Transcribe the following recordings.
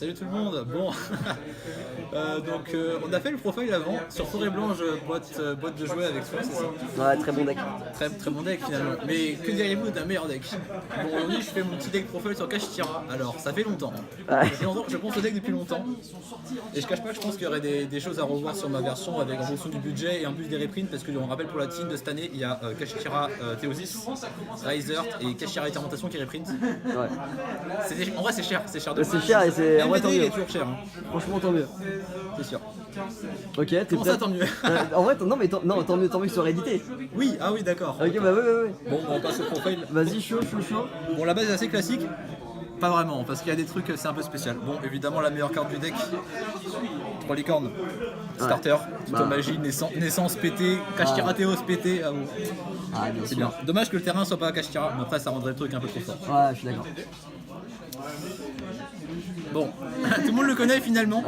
Salut tout le monde. Bon, on a fait le profil avant sur Forêt Blanche, boîte de jouets avec soi, c'est ça? Ouais, très bon deck. Très bon deck finalement. Mais que diriez-vous d'un meilleur deck? Bon, aujourd'hui je fais mon petit deck profil sur Kashtira. Alors, ça fait longtemps. Ouais. Ça fait longtemps que je pense au deck depuis longtemps. Et je cache pas que je pense qu'il y aurait des choses à revoir sur ma version avec en fonction du budget et en plus des reprints parce que on rappelle pour la team de cette année, il y a Kashtira Theosis, Risert et Kashtira Intermentation qui reprint. Ouais. En vrai c'est cher de C'est cher et c'est. en Ouais, vrai, tant il mieux. est toujours cher, hein. Franchement, tant mieux. C'est sûr. Ok, t'es Comment ça, prêt tant mieux? En vrai, non, mais non, tant mieux que ce soit réédité. Oui, ah oui, d'accord. Ok, bah ouais. Bon, on passe au profil. Vas-y, chaud. Bon, la base est assez classique. Pas vraiment, parce qu'il y a des trucs, c'est un peu spécial. Bon, évidemment, la meilleure carte du deck, 3 licornes. Starter, Tuto Magie, naissance pété, Kashtira Théos pété. Ah, bon. Ah, bien C'est sûr. bien. Dommage que le terrain soit pas à Kashtira, mais après ça rendrait le truc un peu trop fort. Ouais, je suis d'accord. Bon, tout le monde le connaît finalement.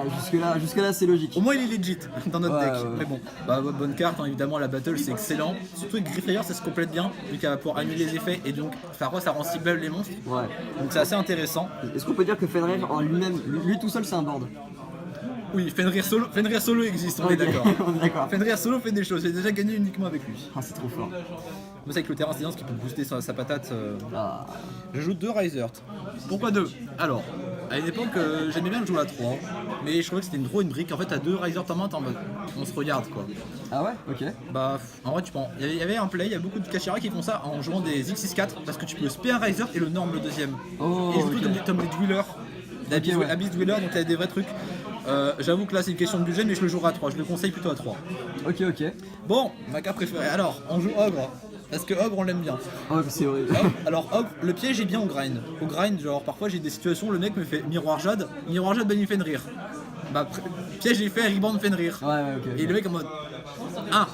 Jusque-là, c'est logique. Au moins il est legit dans notre Ouais, deck. ouais. Mais bon, bonne carte, hein, évidemment, la battle c'est excellent. Surtout avec Griffrayer ça se complète bien, vu qu'elle va pouvoir annuler les effets et donc Pharaoh ça rend cible les monstres. Ouais. Donc c'est assez intéressant. Est-ce qu'on peut dire que Fenrir en lui-même, lui tout seul, c'est un board? Oui, Fenrir solo existe, on est Ok, d'accord. on est d'accord. Fenrir solo fait des choses, j'ai déjà gagné uniquement avec lui. Ah, c'est trop fort. Mais c'est avec le terrain silence qui peut booster sa patate. Ah. Je joue 2 Risers. Pourquoi 2? Alors, à une époque, j'aimais bien le jouer à 3, mais je trouvais que c'était une brique. En fait, à 2 Risers en main, t'es en mode, on se regarde quoi. Ah ouais? Ok. Bah, en vrai, tu prends. Il y avait un play, il y a beaucoup de Kashtira qui font ça en jouant des X64 parce que tu peux spé un Riser et le norm le deuxième. Oh, Et je joue ok. comme des Dwellers, Ok, ouais. Abyss Dweller, donc t'as des vrais trucs. J'avoue que là, c'est une question de budget, mais je le jouerai à 3. Je le conseille plutôt à 3. Ok. Bon, ma carte préférée. Alors, on joue Ogre. Parce que Ogre, on l'aime bien. Oh, c'est horrible. Alors Ogre, le piège est bien au grind. Au grind, genre parfois j'ai des situations où le mec me fait Miroir Jade banni Fenrir. Bah piège est fait, Reborn Fenrir. Ouais, ok. Et le mec en mode ah,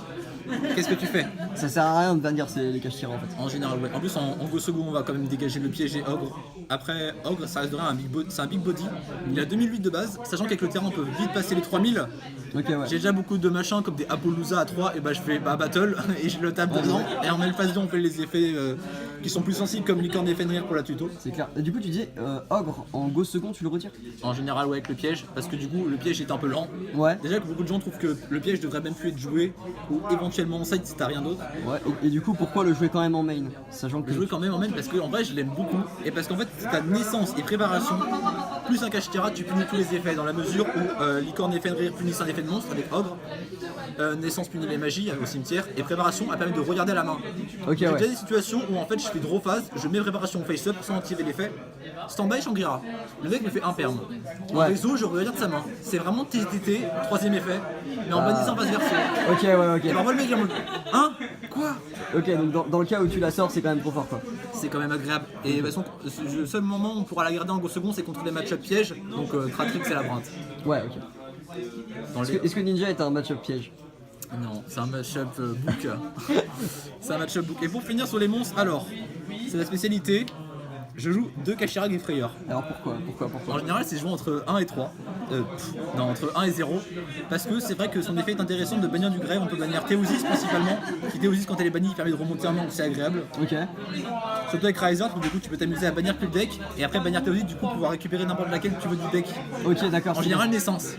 qu'est-ce que tu fais? Ça sert à rien de bannir les Kashtira en fait. En général, ouais. En plus, en go second, on va quand même dégager le piège et Ogre. Après, Ogre, ça restera c'est un big body. Il a 2008 de base, sachant qu'avec le terrain, on peut vite passer les 3000. Ok, ouais. J'ai déjà beaucoup de machins comme des Apollousa à 3, et bah je fais battle et je le tape dedans. Et en même phase 2, on fait les effets qui sont plus sensibles comme Licorne et Fenrir pour la tuto. C'est clair. Et du coup, tu dis Ogre en go second, tu le retires? En général, ouais, avec le piège, parce que du coup, le piège est un peu lent. Ouais. Déjà que beaucoup de gens trouvent que le piège devrait même plus être joué, ou éventuellement en side si t'as rien d'autre. Ouais. Et du coup, pourquoi le jouer quand même en main? Sachant que. Je joue quand même en main parce que en vrai je l'aime beaucoup et parce qu'en fait si t'as naissance et préparation plus un Kashtira tu punis tous les effets dans la mesure où Licorne et Fenrir punissent un effet de monstre avec Ogre, naissance punit les magies au cimetière et préparation elle permet de regarder à la main. Ok, J'ai ouais. déjà des situations où en fait je fais draw phase, je mets préparation face up sans activer l'effet, stand-by Shangri-La. Le mec me fait un perm. En Ouais. réseau je regarde sa main. C'est vraiment TTT, troisième effet, mais en bannissant passe verso. Ok, ouais, ok. Et alors moi le mec il est en mode hein? Quoi? Ok, donc dans le cas où tu la sors, c'est quand même trop fort quoi. C'est quand même agréable. Et de toute façon, le seul moment où on pourra la garder en go second, c'est contre les match-up pièges. Donc Tratrix c'est la brinte. Ouais, ok. Dans Est-ce que Ninja est un match-up piège? Non, c'est un match-up book. C'est un match-up book. Et pour finir sur les monstres, alors, c'est la spécialité. Je joue 2 Kashtira Griffrayer. Alors pourquoi En général, c'est joué entre 1 et 3. Entre 1 et 0. Parce que c'est vrai que son effet est intéressant de bannir du grève. On peut bannir Théosis principalement. Qui Théosis, quand elle est bannie, il permet de remonter un main, donc c'est agréable. Ok. Surtout avec Riser, donc du coup, tu peux t'amuser à bannir plus le deck. Et après, bannir Théosis, du coup, pouvoir récupérer n'importe laquelle tu veux du deck. Ok, d'accord. En général, naissance.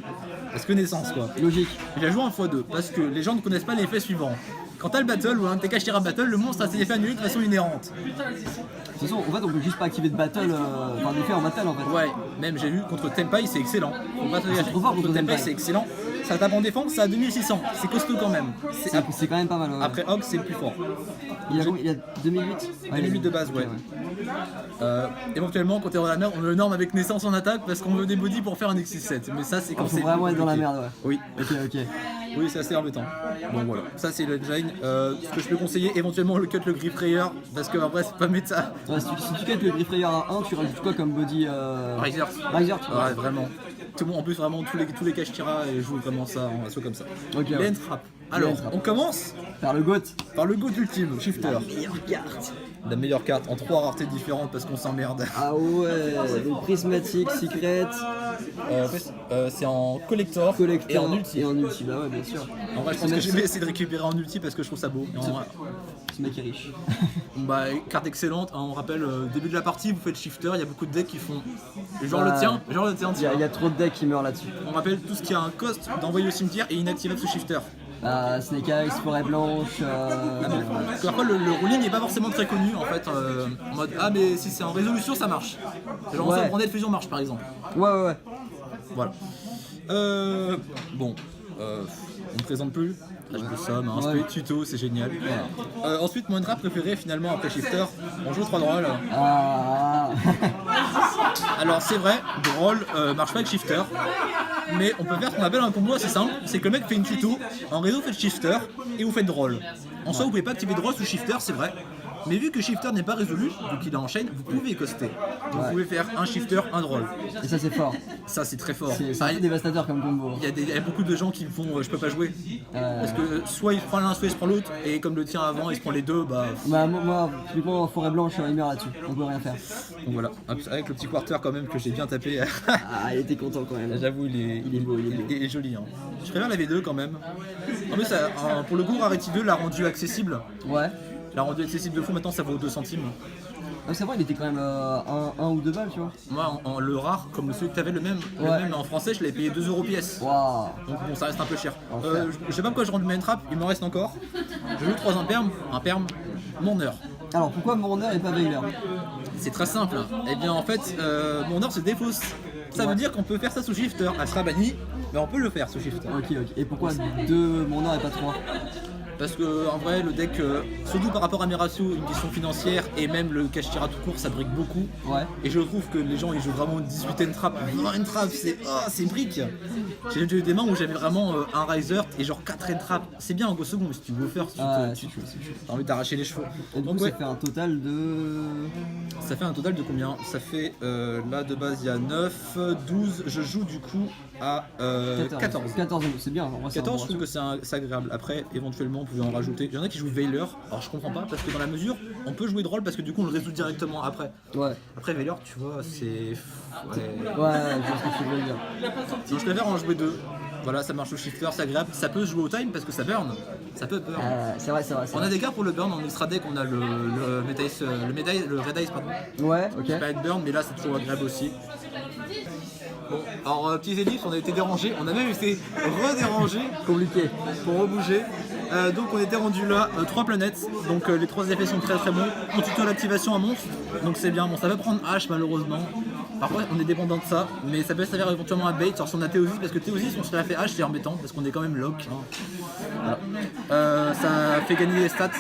Parce que naissance, quoi. Logique. Il a joué en x2 parce que les gens ne connaissent pas l'effet suivant. Quand t'as le battle ou un de tes Kashtira battle, le monstre a ses effets annulés de façon inhérente. De toute façon, en fait, on peut juste pas activer de battle, enfin d'effet en battle en fait. Ouais, même j'ai vu contre Tempai, c'est excellent. Faut pas te dire, trop fort contre Tempai, Tempai. c'est excellent. Ça tape en défense, ça a 2600. C'est costaud quand même. C'est quand même pas mal. Ouais. Après Hog, c'est le plus fort. Il a 2008 2008 de base, ouais. Éventuellement, quand t'es dans la merde, on le norme avec naissance en attaque parce qu'on veut des bodies pour faire un X67. Mais ça, c'est quand Faut c'est. vraiment être dans la compliqué. merde, ouais. Oui. Ok. Oui, c'est assez embêtant. Bon, voilà. Ça, c'est le design. Ce que je peux conseiller, éventuellement, le cut le Griffrayer parce que après, c'est pas méta. Ouais, si tu cut le Griffrayer à 1, tu rajoutes quoi comme body Riser. Riser, tu vois. Ouais, vraiment. Tout le monde, en plus, vraiment, tous les Kashtira jouent vraiment ça en assaut comme ça. Ok, ouais. Les Entrap. Alors, Entrap. on commence Faire le GOAT. par le GOAT ultime, Shifter. Meilleure carte. La meilleure carte en 3 raretés différentes parce qu'on s'emmerde. Ah ouais, donc prismatique, secret, C'est en collector, collector et en ulti. Et en ulti, bah ouais, bien sûr. En vrai, je pense que je vais essayer de récupérer en ulti parce que je trouve ça beau. Et en vrai, ce mec est riche. Bah, carte excellente, hein, on rappelle, début de la partie, vous faites shifter, il y a beaucoup de decks qui font. Genre le tien, Il y a trop de decks qui meurent là-dessus. On rappelle tout ce qui a un cost d'envoyer au cimetière et inactivable sous shifter. Snake Eyes, Forêt Blanche. Après, le ruling n'est pas forcément très connu en fait, en mode ah, mais si c'est en résolution, ça marche. Genre, Ouais. en de fusion marche par exemple. Ouais. Voilà. Bon, on ne présente plus. Je me somme, un Ouais. tuto, c'est génial. Ensuite, mon trap préféré finalement après shifter, on joue 3 drôles. Ah. Alors c'est vrai, Droll marche pas avec Shifter, mais on peut faire ce qu'on appelle un combo assez simple, c'est que le mec fait une tuto, en réseau vous faites Shifter et vous faites Droll. En soi vous pouvez pas activer Droll sous Shifter, c'est vrai, mais vu que Shifter n'est pas résolu, vu qu'il est en chaîne, vous pouvez coster. Donc vous pouvez faire un Shifter, un Droll. Et ça c'est fort. Ça c'est très fort. C'est un peu dévastateur comme combo. Il y a beaucoup de gens qui me font je peux pas jouer. Parce que soit il se prend l'un, soit il se prend l'autre, et comme le tien avant il se prend les deux, bah... Bah moi, typiquement Forêt Blanche, il meurt là-dessus, on peut rien faire. Donc voilà, avec le petit quarter quand même que j'ai bien tapé. Ah, il était content quand même. J'avoue, il est beau, il est joli. Hein. Je préfère la V2 quand même. En plus, pour le coup, Rarity 2 l'a rendu accessible. Ouais. L'a rendu accessible de fou, maintenant ça vaut 2 centimes. Ah, c'est vrai, il était quand même 1 ou 2 balles, tu vois. Moi, le rare, comme celui que t'avais le même en français, je l'avais payé 2 € pièce. Waouh. Donc bon, ça reste un peu cher. Enfer. Je sais pas pourquoi je rentre main trap, il m'en reste encore. Je joue 3 impermes, mon heure. Alors pourquoi Mourner et pas Veiler? C'est très simple. Eh bien en fait, mon heure se défausse. Ça veut dire qu'on peut faire ça sous shifter. Elle sera bannie, mais on peut le faire sous shifter. Ok. Et pourquoi 2 Mourner et pas 3? Parce que en vrai le deck, surtout par rapport à mes ratios, une question financière et même le cash tira tout court, ça brique beaucoup. Ouais. Et je trouve que les gens ils jouent vraiment 18 and trap. 20 and trap, c'est brique. J'ai eu des mains où j'avais vraiment un riser et genre 4 and trap. C'est bien en go second, mais si tu veux faire, C'est chaud. t'as envie d'arracher les cheveux. Et du coup, ça fait un total de... Ça fait un total de combien? Ça fait là de base il y a 9, 12, je joue du coup à 14. 14, c'est bien. En vrai, c'est un 14, bon je trouve que c'est agréable. Après, éventuellement, vous pouvez en rajouter. Il y en a qui jouent Veiler. Alors, je comprends pas parce que dans la mesure, on peut jouer Droll parce que du coup, on le résout directement après. Ouais. Après, Veiler, tu vois, c'est. Ouais, je vois ce que tu veux dire. Donc, je préfère en jouer 2. Voilà, ça marche au shifter, c'est agréable. Ça peut se jouer au time parce que ça burn. Ça peut burn. C'est vrai. On a des cartes pour le burn en extra deck, on a le Red Ice, pardon. Ouais, ok. C'est pas être burn, mais là, c'est toujours agréable aussi. Bon, alors petits ellipses, on a été dérangés, on a même été redérangés Compliqué. pour rebouger. Donc on était rendu là, 3 planètes, donc les 3 effets sont très très bons. On tuto l'activation à monstre, donc c'est bien. Bon, ça va prendre H malheureusement. Parfois on est dépendant de ça, mais ça peut s'avérer éventuellement un bait. Alors si on a Théosis, parce que Théosis, on se l'a fait H, c'est embêtant parce qu'on est quand même lock. Voilà. Ça fait gagner les stats.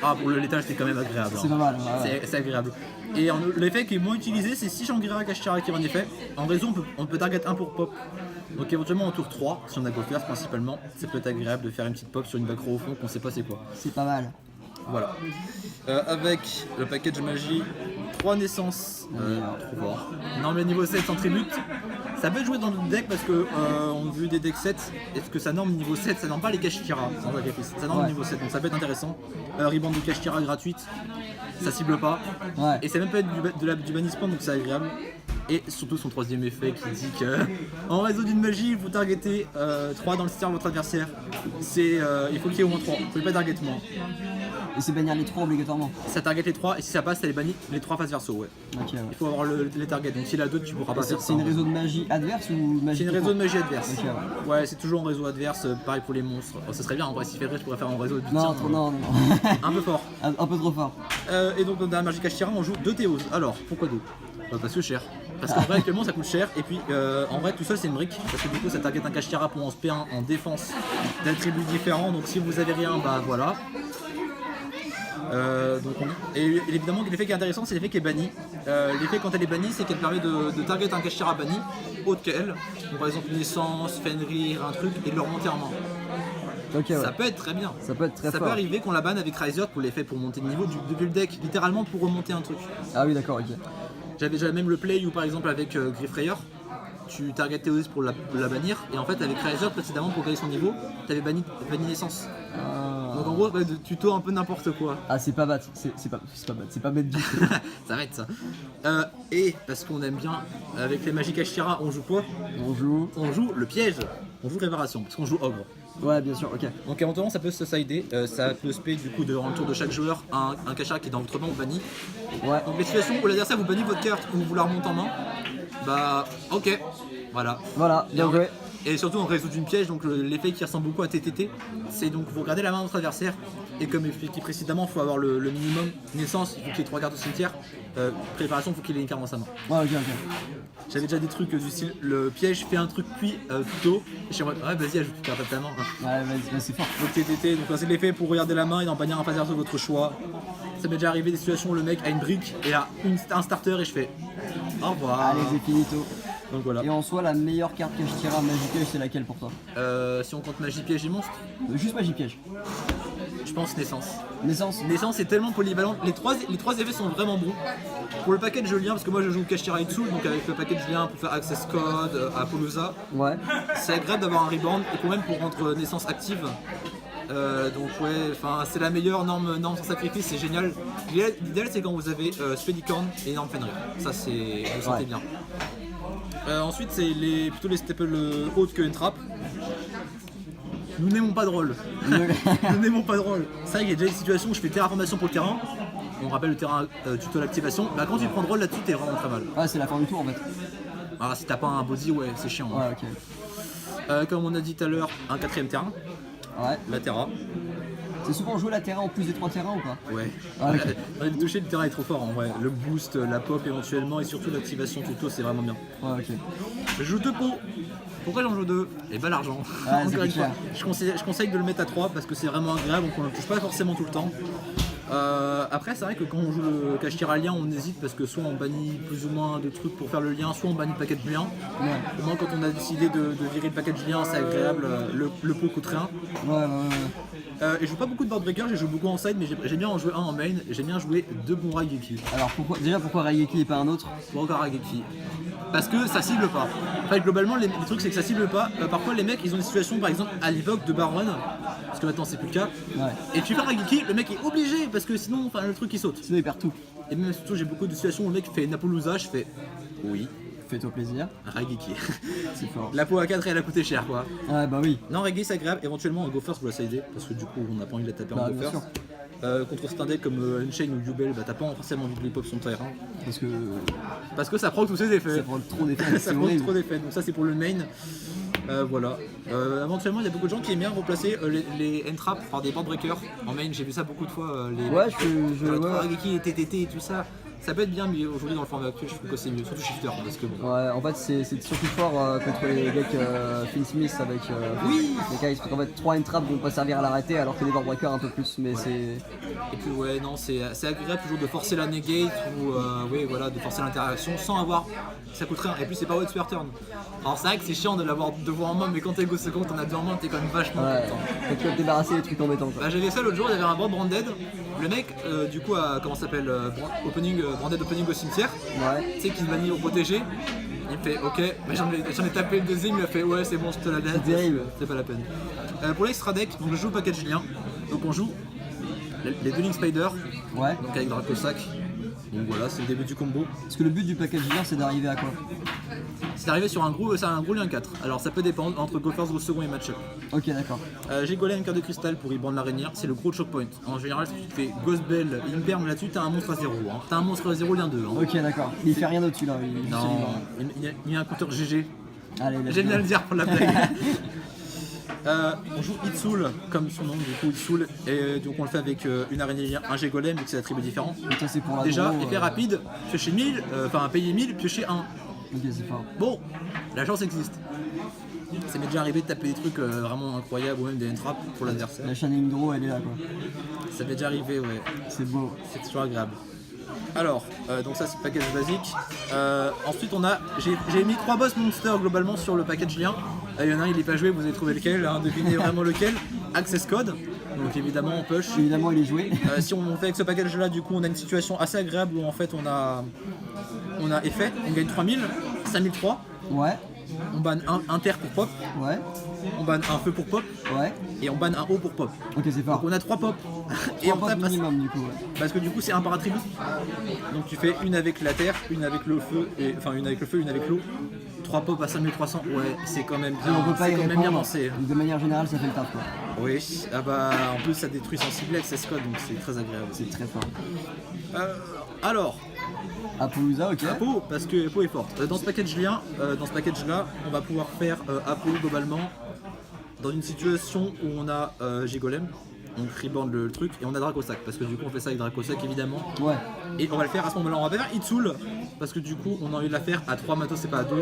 Ah, pour le létage, c'est quand même agréable. C'est pas mal. Ouais. C'est agréable. Et l'effet qui est moins utilisé, c'est si Shangri-La Kashtira qui a un effet. En réseau, on peut target 1 pour pop. Donc éventuellement en tour 3, si on a Gophers principalement, ça peut être agréable de faire une petite pop sur une back row au fond qu'on sait pas c'est quoi. C'est pas mal. Voilà. Avec le package magie, 3 naissances, trop fort. Non mais niveau 7 sans tribute, ça peut jouer dans le deck parce que on a vu des decks 7, est-ce que ça norme niveau 7, ça norme pas les Kashtira sans sacrifice, ça norme niveau 7, donc ça peut être intéressant. Rebound de Kashtira gratuite, ça cible pas, Ouais. et ça même peut être du bannissement donc c'est agréable. Et surtout son troisième effet qui dit que en réseau d'une magie, vous targetez 3 dans le système de votre adversaire. Il faut qu'il y ait au moins 3, vous pouvez pas target moins. Et c'est bannir les 3 obligatoirement. Ça target les 3 et si ça passe, ça les bannit les 3 face verso, ouais. Ok, ouais. Il faut avoir les targets, donc s'il a 2, tu pourras pas faire ça. C'est une réseau de magie adverse ou magie C'est une tout réseau court? de magie adverse. Ok, ouais, c'est toujours en réseau adverse, pareil pour les monstres. Oh, ça serait bien en vrai, si fait vrai, je pourrais faire en réseau de Non, tir, non. un peu fort. Un peu trop fort. Et donc dans la magie Kashtira, on joue 2 Théos. Alors, pourquoi 2 parce que cher. Parce qu'en vrai actuellement ça coûte cher et puis en vrai tout seul c'est une brique parce que du coup ça target un Kashtira pour en P1 en défense d'attributs différents donc si vous avez rien bah voilà. Et évidemment l'effet qui est intéressant c'est l'effet qui est banni. L'effet quand elle est bannie c'est qu'elle permet de target un Kashtira banni autre qu'elle. Donc par exemple une essence, Fenrir, un truc et de le remonter en main. Ok, ouais. Ça peut être très bien. Ça peut être très Ça fort. peut arriver qu'on la banne avec Riser pour l'effet pour monter de niveau depuis le deck, littéralement pour remonter un truc. Ah oui, d'accord, ok. J'avais déjà même le play où par exemple avec Griffrayer, tu target Théosis pour la bannir et en fait avec Riser précédemment pour gagner son niveau, t'avais banni naissance. Donc en gros tuto un peu n'importe quoi. Ah, c'est pas bête, c'est pas bête du tout. Ça va être ça. Et parce qu'on aime bien, avec les magies Kashtira, on joue quoi? On joue. On joue le piège, on joue réparation, parce qu'on joue ogre. Ouais, bien sûr, ok. Donc éventuellement ça peut se sider, ça peut se payer du coup durant le tour de chaque joueur un cachard qui est dans votre main ou banni. Ouais. Donc les situations où l'adversaire vous bannit votre carte ou vous la remonte en main, bah ok, voilà. Voilà, bien joué. Et surtout on résout une piège, donc l'effet qui ressemble beaucoup à TTT, c'est donc vous regardez la main de votre adversaire, et comme expliqué précédemment, il faut avoir le minimum naissance, il faut qu'il ait 3 cartes au cimetière, préparation, il faut qu'il ait une carte dans sa main. Ouais, ok. J'avais déjà des trucs du style, le piège fait un truc puis tout haut, et je suis en mode, ouais vas-y ajoute une carte à ta main. Ouais, vas-y, c'est fort. Donc TTT, donc c'est l'effet pour regarder la main et d'en bannir un face de votre choix. Ça m'est déjà arrivé des situations où le mec a une brique et a un starter et je fais au revoir. Allez, c'est finito. Donc voilà. Et en soi, la meilleure carte que je tire à Magie Piège, c'est laquelle pour toi? Si on compte magie piège et monstre, Juste Magie Piège. je pense naissance. Naissance. Naissance est tellement polyvalente, les trois effets sont vraiment bons. Pour le package lien, parce que moi je joue Kashtira Itsul, donc avec le package lien pour faire Access Code, Apollousa, Ouais. c'est agréable d'avoir un rebound et quand même pour rendre naissance active. Donc ouais, enfin c'est la meilleure norme sans sacrifice, c'est génial. L'idéal c'est quand vous avez Spellicorn et Norme Fenrir. Ça c'est, vous le sentez Ouais. bien. Ensuite c'est plutôt les staples hautes que Entrap. Nous n'aimons pas de rôle. Nous n'aimons pas de rôle. C'est vrai qu'il y a déjà des situations où je fais terraformation pour le terrain. On rappelle le terrain tuto l'activation. Bah quand tu prends de rôle là-dessus t'es vraiment très mal. Ouais, c'est la fin du tour en fait. Ah si t'as pas un body ouais c'est chiant. Hein. Ouais, ok. Comme on a dit tout à l'heure, un 4ème terrain, Ouais. la Terra. C'est souvent jouer la terrain en plus des 3 terrains ou pas? Ouais. Ah, ok. Le toucher, le terrain est trop fort en vrai. Le boost, la pop éventuellement et surtout l'activation tuto, c'est vraiment bien. Ouais, ok. Je joue 2 pots. Pourquoi j'en joue 2? Et bah l'argent. Ouais, c'est Encore une clair. fois. Je conseille de le mettre à 3 parce que c'est vraiment agréable, donc on ne le touche pas forcément tout le temps. Après, c'est vrai que quand on joue le Kashtira lien, on hésite parce que soit on bannit plus ou moins de trucs pour faire le lien, soit on bannit le package lien. Ouais. Au moins, quand on a décidé de virer le package lien, c'est agréable. Le pot coûte rien. Ouais. Et je joue pas beaucoup de board breaker, je joue beaucoup en side, mais j'aime bien en jouer un en main. Et j'aime bien jouer 2 bons Raigeki. Alors pourquoi Raigeki et pas un autre? Pourquoi Raigeki? Parce que ça cible pas. En fait, globalement, les trucs c'est que ça cible pas. Parfois, les mecs ils ont des situations, par exemple, à l'époque de Baron, parce que maintenant c'est plus le cas. Ouais. Et tu fais Raigeki, le mec est obligé parce que sinon, enfin, le truc il saute. Sinon il perd tout. Et même surtout, j'ai beaucoup de situations où le mec fait Napollousa, je fais oui, Fais-toi plaisir. Raigeki. C'est fort. La peau à 4 elle a coûté cher quoi. Ouais, bah oui. Non, Raigeki c'est agréable, éventuellement un Go First pour la sider, parce que du coup on n'a pas envie de la taper en Bah, Go bien First. sûr. Contre c'est un deck comme Unchained ou Yubel, bah t'as pas forcément envie de les pop son terrain. Parce que Ça prend tous ses effets. ça prend trop d'effets. Ça C'est prend horrible. trop d'effets, donc ça c'est pour le main. Voilà. Éventuellement il y a beaucoup de gens qui aiment bien remplacer les entraps par des board breakers. En main j'ai vu ça beaucoup de fois. Ouais, ouais. Raigeki et TTT et tout ça. Ça peut être bien, mais aujourd'hui dans le format actuel je trouve que c'est mieux, surtout shifter parce que bon. Ouais, en fait, c'est surtout fort contre les decks Finn Smith avec Oui. les guys. Parce qu'en fait, 3 entraps vont pas servir à l'arrêter alors que les board breakers un peu plus. Mais c'est. Et puis ouais non c'est agréable toujours de forcer la negate ou oui voilà de forcer l'interaction sans avoir. Ça coûte rien et puis c'est pas What's Your Turn. Alors c'est vrai que c'est chiant de l'avoir de voir en main mais quand t'es go second t'en as 2 en main t'es quand même vachement Ouais, content. faut que tu vas te débarrasser des trucs embêtants quoi. Bah j'avais ça l'autre jour, il y avait un board branded. Le mec du coup a comment ça s'appelle branded opening au cimetière. Ouais. Tu sais qu'il se manie au protégé. Il me fait ok, mais j'en ai tapé le deuxième, il a fait ouais c'est bon je te la laisse. C'est terrible. C'est pas la peine. Pour l'extra deck, donc je joue package lien. Donc on joue les Dueling Spider, Ouais. donc avec Dracosac. Donc voilà, c'est le début du combo. Parce que le but du package leader, c'est d'arriver à quoi? C'est d'arriver sur un gros lien 4. Alors ça peut dépendre entre Go First, Go Second et Matchup. Ok, d'accord. J'ai Golem, carte de cristal pour rebrand l'araignée, c'est le gros choke point. En général, si tu fais Ghost Bell, Imperm là-dessus, t'as un monstre à 0. Hein. T'as un monstre à 0, lien 2. Hein. Ok, d'accord. Il fait rien au-dessus là. Non, il y a un compteur GG. Allez, J'aime bien le dire pour la blague. On joue Itsul comme son nom, du coup Itsul, et donc on le fait avec une araignée, un G golem, vu que c'est l'attribut différent. Ça, c'est pour la Déjà, draw, effet rapide, piocher 1000, payer 1000, piocher 1. Ok, c'est fort. Bon, la chance existe. Ça m'est déjà arrivé de taper des trucs vraiment incroyables ou même des entraps pour l'adversaire. La Shining Draw, elle est là quoi. Ça m'est déjà arrivé, ouais. C'est beau. C'est toujours agréable. Alors, donc ça c'est le package basique. Ensuite j'ai mis 3 boss monsters globalement sur le package lien. Il y en a un il est pas joué, vous avez trouvé lequel, hein, devinez vraiment lequel. Access code, donc évidemment on push. Évidemment, il est joué. Si on fait avec ce package là, du coup on a une situation assez agréable où en fait on a effet, on gagne 3000, 5003. Ouais. on banne un terre pour pop, Ouais, on banne un feu pour pop, ouais. et on banne un eau pour pop. Ok, c'est fort. Donc on a 3 pop. Et Et on tape minimum du coup. Ouais. parce que du coup c'est un par attribut. Donc tu fais une avec la terre, une avec le feu, et enfin une avec le feu, une avec l'eau. 3 pop à 5300, ouais, c'est quand même bien. Et on peut pas C'est y quand même bien répondre. lancé. De manière générale, ça fait le taf quoi. Oui, ah bah en plus ça détruit sensible Access Code, donc c'est très agréable. C'est très fort. Alors, Appaloosa, ok. Apo, parce que Apo est forte. Dans ce package-là, on va pouvoir faire Apo globalement dans une situation où on a G-Golem, on reborn le truc, et on a Dracosac, parce que du coup on fait ça avec Dracosac évidemment. Ouais. Et on va le faire à ce moment-là, on va pas faire Itsul, parce que du coup on a envie de la faire à 3 matos et pas à 2.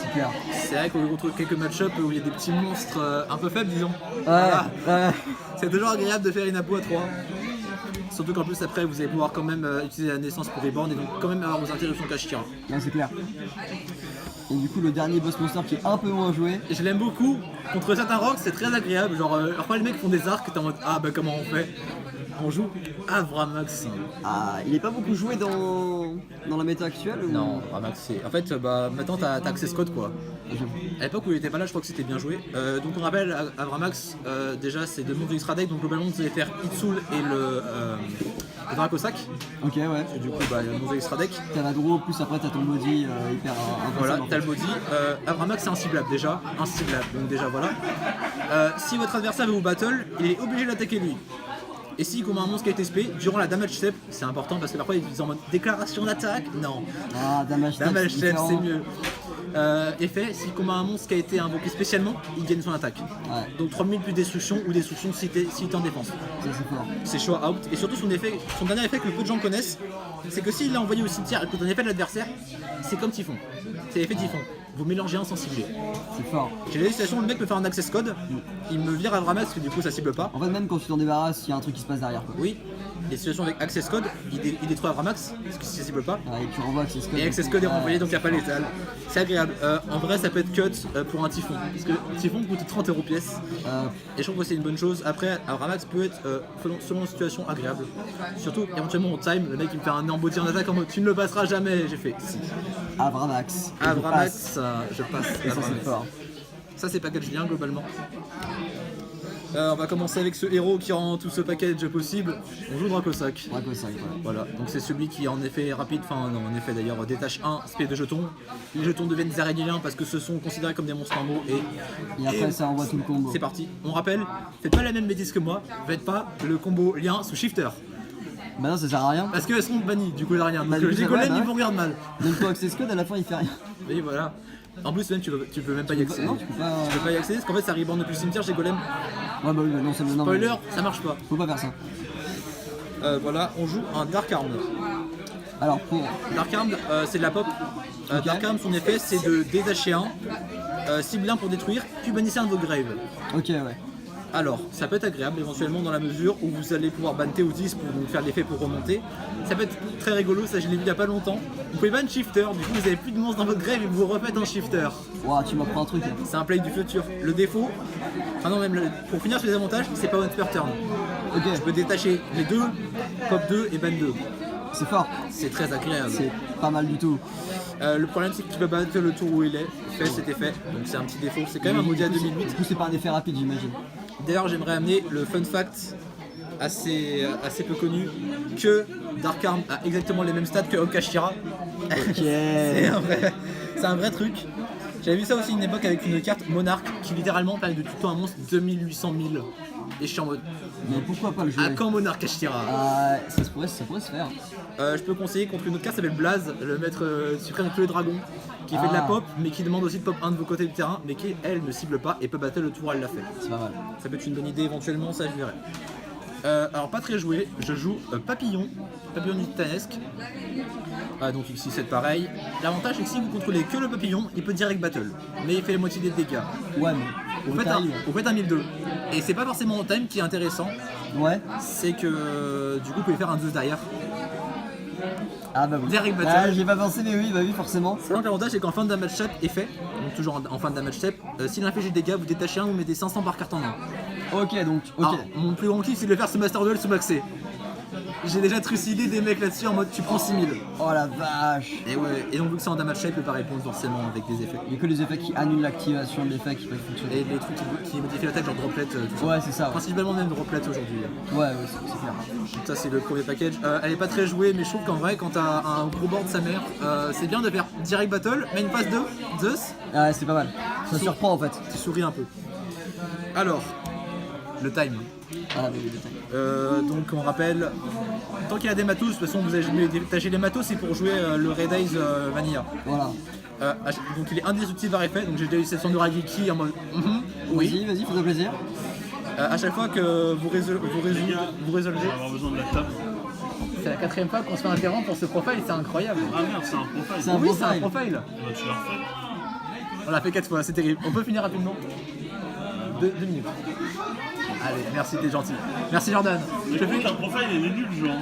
C'est clair. C'est vrai qu'on retrouve quelques match-up où il y a des petits monstres un peu faibles disons. Ouais, Voilà. ouais. C'est toujours agréable de faire une Apo à 3. Surtout qu'en plus après vous allez pouvoir quand même utiliser la naissance pour reborn et donc quand même avoir vos interruptions cache-tira. Non, c'est clair. Et du coup, le dernier boss monster qui est un peu moins joué. Et je l'aime beaucoup. Contre certains rocks, c'est très agréable. Genre, parfois les mecs font des arcs, t'es en mode ah bah comment on fait? On joue Avramax. Ah, il est pas beaucoup joué dans la méta actuelle ou... Non, Avramax c'est. En fait, bah maintenant t'as Access Code quoi. À l'époque où il était pas là, je crois que c'était bien joué. Donc on rappelle Avramax, déjà c'est de monter extra deck, donc globalement vous allez faire Itsul et le Dracosac. Ok, ouais. Et du coup, bah il y a monter extra deck. T'as la draw, plus après t'as ton body hyper Voilà, impressionnant. t'as le body. Avramax c'est inciblable déjà, inciblable, donc déjà voilà. Si votre adversaire veut vous battle, il est obligé de l'attaquer lui. Et s'il combat un monstre qui a été SP, durant la damage step, c'est important parce que parfois ils disent en mode déclaration d'attaque, non. Ah, damage step, Damage step différent. c'est mieux. Effet, s'il combat un monstre qui a été invoqué spécialement, il gagne son attaque. Ouais, Donc 3000 plus destruction ou destruction s'il était en défense. ça c'est fort. C'est choix out. Et surtout son dernier effet que peu de gens connaissent, c'est que s'il l'a envoyé au cimetière et que un effet de l'adversaire, c'est comme Typhon. C'est l'effet Typhon. Vous mélangez un sans cibler. C'est fort. J'ai des situations où le mec peut faire un access code, il me vire Avramax parce que du coup ça cible pas. En fait, même quand tu t'en débarrasses, il y a un truc qui se passe derrière quoi. Oui, les situations avec access code, il détruit Avramax parce que ça cible pas. Ouais, et tu renvoies Access Code. Et access code est renvoyé donc il n'y a pas létal. C'est agréable. En vrai ça peut être cut pour un Typhon. Parce que Typhon coûte 30 € pièce. Et je trouve que c'est une bonne chose. Après, Avramax peut être selon la situation agréable. Surtout éventuellement au time, le mec il me fait un embody en attaque en mode tu ne le passeras jamais. J'ai fait si. Avramax. Et je Avramax, passe. je passe. Et ça c'est Avramax. fort. Ça c'est package lien globalement. On va commencer avec ce héros qui rend tout ce package possible. On joue Dracosac. Dracosac, ouais. Voilà, donc c'est celui qui en effet est rapide, enfin non en effet d'ailleurs détache 1 spé de jetons. Les jetons deviennent des araignées liens parce que ce sont considérés comme des monstres en mots Et après, ça envoie tout le combo. c'est parti. On rappelle, faites pas la même bêtise que moi, faites pas le combo lien sous shifter. Bah non, ça sert à rien. Parce qu'elles seront bannies, du coup il a rien. Bah, Donc du coup, les ça va, golems bah ils ouais. vont regarder mal. Même toi, Access Code, à la fin, il fait rien. Et voilà. En plus même tu peux même pas y accéder. Non, tu peux pas. Tu peux pas y accéder parce qu'en fait ça reborn depuis le cimetière chez golem. Ouais, bah oui, bah non, ça me non, Spoiler, mais ça marche pas. faut pas faire ça. Voilà, on joue un Dark Arm. Alors, pour. Dark Arm, c'est de la pop. Ok. Dark Arm, son effet, c'est de détacher un, cible un pour détruire, puis bannissez un de vos graves. Ok, ouais. Alors, ça peut être agréable éventuellement dans la mesure où vous allez pouvoir ban TO10 pour donc faire l'effet pour remonter. Ça peut être très rigolo, ça je l'ai vu il y a pas longtemps. Vous pouvez ban shifter, du coup vous avez plus de monstres dans votre grave et vous refaites un shifter. Ouah, tu m'apprends un truc là. C'est un play du futur. Le défaut, enfin non même pour finir sur les avantages, c'est pas one per turn. Ok, Je peux détacher les deux, pop 2 et ban 2. c'est fort. C'est très agréable. C'est pas mal du tout. Le problème c'est que tu peux battre le tour où il est. Fait, c'est effet. Donc c'est un petit défaut. C'est quand même un maudit à 2008. Du coup, c'est pas un effet rapide, j'imagine. D'ailleurs, j'aimerais amener le fun fact assez peu connu que Dark Arm a exactement les mêmes stats que Okashira. Ok. C'est un vrai truc. J'avais vu ça aussi une époque avec une carte Monarque qui littéralement permet de tuto un monstre 2800 000. Et je suis en mode Mais pourquoi pas le jouer? à quand Monarque Ashira? Ça pourrait se faire. Je peux conseiller contre une autre carte qui s'appelle Blaze, le maître suprême de tous les dragons, qui fait de la pop, mais qui demande aussi de pop un de vos côtés du terrain, mais qui elle ne cible pas et peut battre le tour où elle l'a fait. C'est pas mal. Ça peut être une bonne idée éventuellement, ça je verrai. Alors pas très joué, je joue Papillon titanesque. Donc ici c'est pareil. L'avantage c'est que si vous contrôlez que le papillon, il peut direct battle, mais il fait la moitié des dégâts. Ouais, mais. Vous faites un 1002. Et c'est pas forcément en time qui est intéressant, Ouais. c'est que du coup vous pouvez faire un 2 derrière. Ah bah oui. Direct battle. Ah, j'ai pas pensé, mais oui, bah oui, forcément. Donc l'avantage c'est qu'en fin de damage step est fait, donc toujours en fin de damage step, s'il inflige des dégâts, vous détachez un, vous mettez 500 par carte en main. Ok, donc. Ok. Alors, mon plus grand kiff c'est de le faire ce Master Duel sous maxé. J'ai déjà trucidé des mecs là-dessus en mode tu prends 6000. Oh la vache. Et ouais, et donc vu que c'est en damage shape, il peut pas répondre forcément avec des effets. Il y a que les effets qui annulent l'activation de l'effet qui peuvent fonctionner. Et les trucs qui modifient l'attaque, genre droplet, tout ça. Ouais, c'est ça. Ouais, Principalement même droplet aujourd'hui. ouais, c'est clair. Donc ça c'est le premier package. Elle est pas très jouée, mais je trouve qu'en vrai quand t'as un gros board sa mère, c'est bien de faire direct battle, main phase 2, Zeus, Ouais, c'est pas mal. Ça surprend en fait. tu souris un peu. Alors, le time. Ah, oui, détail. Donc on rappelle, tant qu'il y a des matos, de toute façon vous avez détaché les matos, c'est pour jouer le Red Eyes Vanilla. Voilà. Donc il est indestructible par effet, donc j'ai déjà eu cette sonde Ragiki en mode oui. Vas-y, fais-toi plaisir. À chaque fois que vous résolvez, On va avoir besoin de la table. c'est la 4ème fois qu'on se fait interrompre pour ce profile, c'est incroyable. Ah merde, c'est un profile. C'est un Oui, c'est un profile. profile. Bah, tu l'as refait. On l'a fait 4 fois, c'est terrible. On peut finir rapidement 2 minutes. Allez, merci, t'es gentil. Merci Jordan. Mais par contre, un profile, il est nul, genre.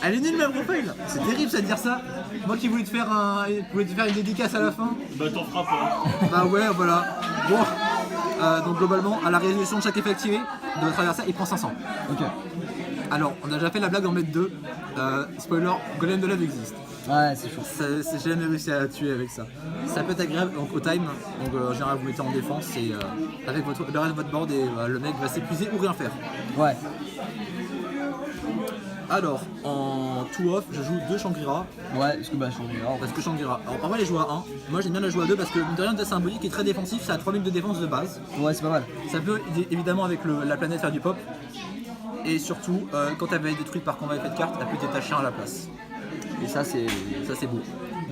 Elle est nulle même profile. C'est terrible ça de dire ça. Moi qui voulais te faire une dédicace à la fin. Bah, t'en feras pas. Bah ouais, voilà. Bon. Donc globalement, à la résolution de chaque effet activé de votre adversaire, il prend 500. Ok. Alors, on a déjà fait la blague d'en mettre 2. Spoiler, Golem de Lave existe. Ouais, c'est chaud. J'ai jamais réussi à tuer avec ça. Ça peut être agréable donc au time. Donc en général, vous mettez en défense et avec le reste de votre board et le mec va s'épuiser ou rien faire. Ouais. Alors, en two-off, je joue 2 Shangri-La. Ouais, parce que bah, je suis Parce que Shangri-La. Alors, en vrai, les joue à 1. Moi, j'aime bien la jouer à 2 parce que, mine de rien, c'est symbolique et très défensif. Ça a 3000 de défense de base. Ouais, c'est pas mal. Ça peut évidemment, avec la planète, faire du pop. Et surtout, quand elle va être détruite par combat effet de carte, elle peut détacher un à la place. Et ça, c'est. Ça, c'est beau.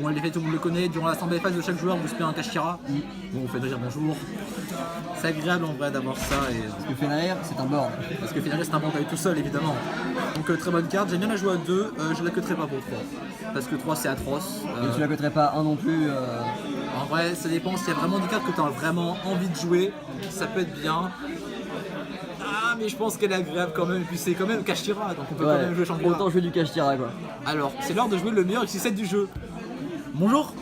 Bon, l'effet, tout le monde le connaît. Durant l'assemblée phase de chaque joueur, vous spamez un Kashira. Bon, vous faites dire bonjour. C'est agréable en vrai d'avoir ça. Parce que Fenrir, c'est un board. Parce que finalement, c'est un banc tout seul, évidemment. Donc, très bonne carte. J'aime bien la jouer à 2. Je la cutterai pas pour 3. Parce que 3, c'est atroce. Et tu la coterais pas un non plus. En vrai, ça dépend. S'il y a vraiment des cartes que tu as vraiment envie de jouer, ça peut être bien. Ah, mais je pense qu'elle est agréable quand même. Et puis, c'est quand même Kashira. Donc, on peut quand même jouer Shangri-La. Autant jouer du Kashtira quoi. Alors, c'est l'heure de jouer le meilleur XC7 du jeu. Bonjour.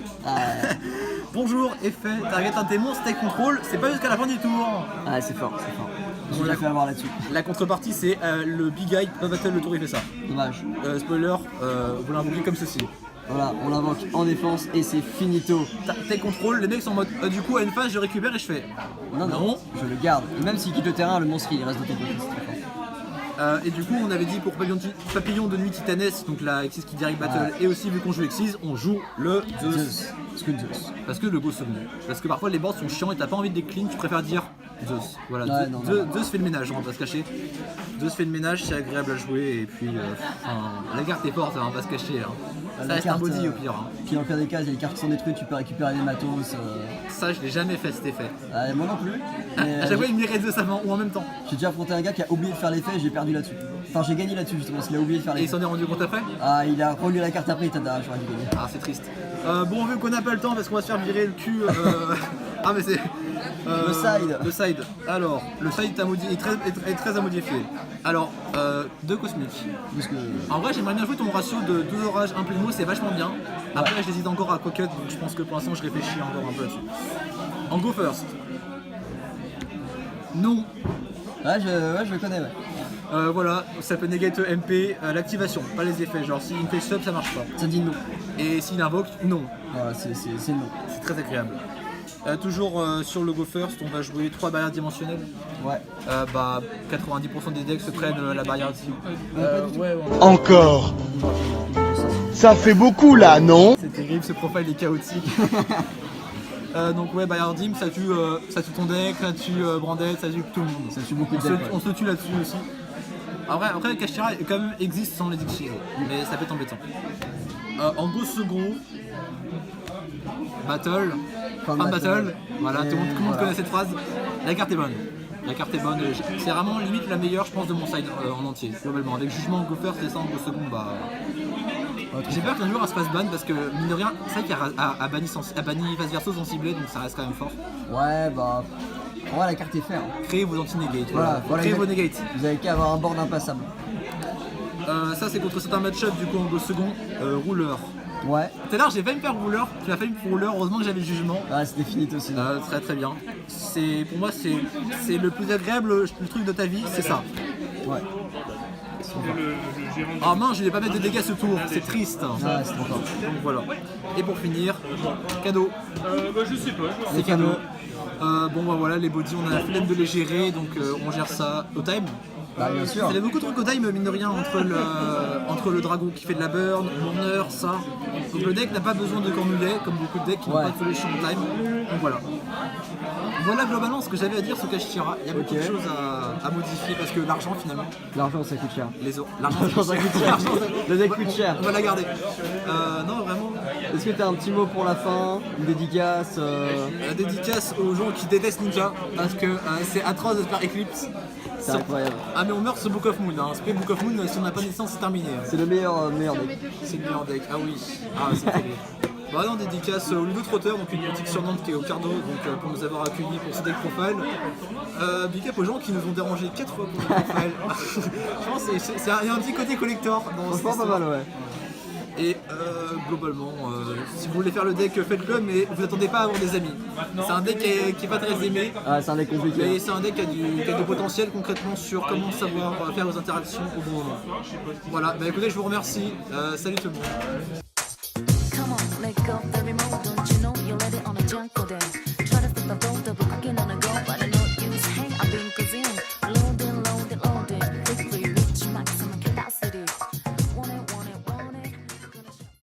Bonjour, effet, target un démon, stake control, c'est pas jusqu'à la fin du tour. Ah, c'est fort, c'est fort. Je Bon, l'ai fait avoir là-dessus. La contrepartie, c'est le Big Guy, pas battle, le tour il fait ça. Dommage. Spoiler, vous l'invoquez comme ceci. Voilà, on l'invoque en défense et c'est finito. Take control, les mecs sont en mode du coup à une phase je récupère et je fais. Non, je le garde. Et même s'il quitte le terrain, le monstre il reste de ton côté. C'est très fort. Et du coup, on avait dit pour Papillon de Nuit Titanesque, donc la Exis qui direct battle, et aussi vu qu'on joue Exis, on joue le Zeus. Zeus. Parce que Zeus. Parce que le go second. Parce que parfois les boards sont chiants et t'as pas envie de les clean, tu préfères dire Zeus. Voilà, Ouais, non, non. Zeus fait le ménage, on va pas se cacher. Zeus fait le ménage, c'est agréable à jouer, et puis la carte est forte, on va pas se cacher. Hein. Ça La reste un carte, body au pire. Hein. Puis dans le pire des cas, il y a des cartes qui sont détruites, tu peux récupérer des matos. Ça, je l'ai jamais fait cet effet. Moi non plus. Mais, À chaque fois, il m'irait Zeus avant ou en même temps. j'ai déjà affronté un gars qui a oublié de faire l'effet et j'ai perdu là-dessus. Enfin, j'ai gagné là-dessus justement parce qu'il a oublié de faire Et il l'effet. s'en est rendu compte après. Ah, il a relu la carte après, j'aurais dû gagner. Ah, c'est triste. Bon, vu qu'on n'a pas le temps parce qu'on va se faire virer le cul. Ah, mais c'est. Le side. Le side. Alors, le side est très à modifier. Alors, 2 cosmiques. Parce que. En vrai, j'aimerais bien jouer ton ratio de 12 orages, 1 Plimo, c'est vachement bien. Après, j'hésite encore à Coquette, donc je pense que pour l'instant, je réfléchis encore un peu là-dessus. En Go First. Non. Ouais, je le connais, ouais. Voilà, ça peut negate MP, l'activation, pas les effets. Genre, s'il me fait sub, ça marche pas. Ça dit non. Et s'il invoque, non. Voilà, c'est non. C'est très agréable. Toujours sur le Go First, on va jouer 3 barrières dimensionnelles. Ouais. 90% des decks se prennent la barrière dessus. Ouais. Encore. Ça fait beaucoup là, non? C'est terrible, ce profil est chaotique. Donc ouais, barrière dim, ça tue ton deck, ça tue Brandet, ça tue tout le monde. Ça tue beaucoup de On decks. on se tue là-dessus aussi. Après Kashira quand même existe sans les exchirer, mais ça peut être embêtant. En Go second, Battle, Fin de fin de battle, battle. voilà, tout le monde Voilà. connaît cette phrase. La carte est bonne. La carte est bonne, c'est vraiment limite la meilleure je pense de mon side en entier, globalement. Avec jugement Go First et ça en Go second, bah. J'ai peur qu'un jour elle se fasse ban parce que mine de rien, c'est vrai qu'il a banni face verso sans cibler donc ça reste quand même fort. Ouais, bah. Ouais, la carte est fair. Créez vos anti-negates, Voilà, créez vos negates. Vous avez qu'à avoir un board impassable. Ça c'est contre certains match-up du coup en Go second, rouleur. Ouais. Tout à l'heure j'ai failli me faire rouleur, tu m'as failli me faire rouleur, heureusement que j'avais le jugement. Ah, c'était finito aussi. Très très bien. Pour moi c'est le plus agréable le truc de ta vie, c'est ça. Ouais. Le gérant Ah mince, je vais pas mettre de dégâts ce tour, c'est triste. Ah, c'est trop fort. Donc voilà. Et pour finir, cadeau. je sais pas. C'est cadeau. Bon bah voilà, les bodies, on a la flemme de les gérer, donc on gère ça au time. Bah, bien sûr. Il y a beaucoup de trucs au time, mine de rien, entre le dragon qui fait de la burn, Mourner, ça. Donc le deck n'a pas besoin de cornulet, comme beaucoup de decks qui n'ont Ouais. pas de solution au time. Donc voilà. Voilà globalement ce que j'avais à dire sur Kashtira. Il y a beaucoup de Ok. choses à modifier parce que l'argent finalement, L'argent, ça coûte cher. l'argent Ça coûte cher. L'argent, Le deck coûte cher. On va la garder. Non vraiment, Est-ce que t'as un petit mot pour la fin? Une dédicace la dédicace aux gens qui détestent Ninja parce que c'est atroce de faire Eclipse. C'est incroyable. Ah mais on meurt sur Book of Moon, hein. Spray Book of Moon, si on n'a pas de licence c'est terminé. C'est le meilleur deck. C'est le meilleur deck, ah oui. Ah c'est terrible. Bah non, dédicace au Ludo Trotter, donc une boutique sur Nantes qui est au Cardo, donc pour nous avoir accueillis pour ce deck profile. Big up aux gens qui nous ont dérangé 4 fois pour le profile. Je pense qu'il y a un petit côté collector dans cette Franchement, pas histoire. mal, ouais. Et globalement, si vous voulez faire le deck, faites-le, mais vous attendez pas à avoir des amis. C'est un deck qui est pas très aimé, Ah, c'est un deck compliqué. mais c'est un deck qui a du potentiel concrètement sur comment savoir faire vos interactions au bon moment. Voilà, bah écoutez, je vous remercie. Salut tout le monde. Come on, let go, baby.